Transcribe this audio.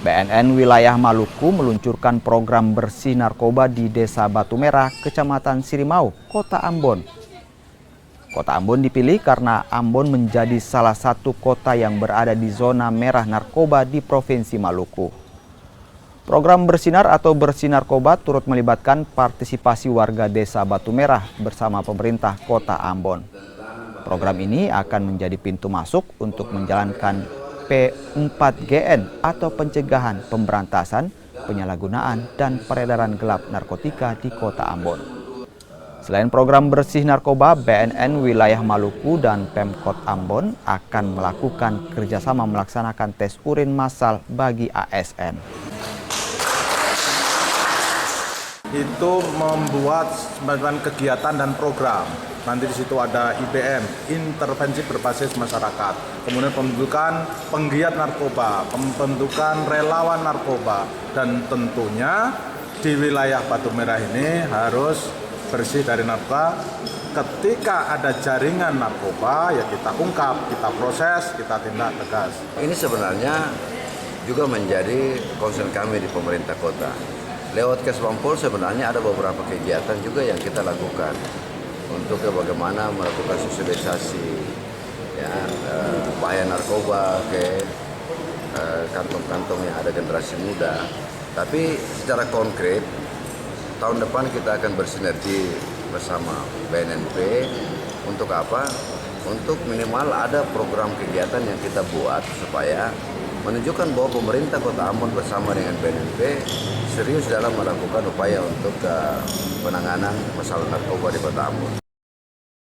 BNN Wilayah Maluku meluncurkan program bersih narkoba di Desa Batu Merah, Kecamatan Sirimau, Kota Ambon. Kota Ambon dipilih karena Ambon menjadi salah satu kota yang berada di zona merah narkoba di Provinsi Maluku. Program Bersinar atau Bersih Narkoba turut melibatkan partisipasi warga Desa Batu Merah bersama pemerintah Kota Ambon. Program ini akan menjadi pintu masuk untuk menjalankan P4GN atau pencegahan, pemberantasan, penyalahgunaan, dan peredaran gelap narkotika di Kota Ambon. Selain program bersih narkoba, BNN Wilayah Maluku dan Pemkot Ambon akan melakukan kerjasama melaksanakan tes urin massal bagi ASN. Itu membuat semacam kegiatan dan program. Nanti di situ ada IBM, intervensi berbasis masyarakat. Kemudian pembentukan penggiat narkoba, pembentukan relawan narkoba, dan tentunya di wilayah Batu Merah ini harus bersih dari narkoba. Ketika ada jaringan narkoba, ya kita ungkap, kita proses, kita tindak tegas. Ini sebenarnya juga menjadi concern kami di pemerintah kota. Lewat Kesbangpol sebenarnya ada beberapa kegiatan juga yang kita lakukan untuk bagaimana melakukan sosialisasi ya, bahaya narkoba ke kantong-kantong yang ada generasi muda. Tapi secara konkret tahun depan kita akan bersinergi bersama BNNP untuk apa? Untuk minimal ada program kegiatan yang kita buat supaya menunjukkan bahwa pemerintah Kota Ambon bersama dengan BNNP serius dalam melakukan upaya untuk penanganan masalah narkoba di Kota Ambon.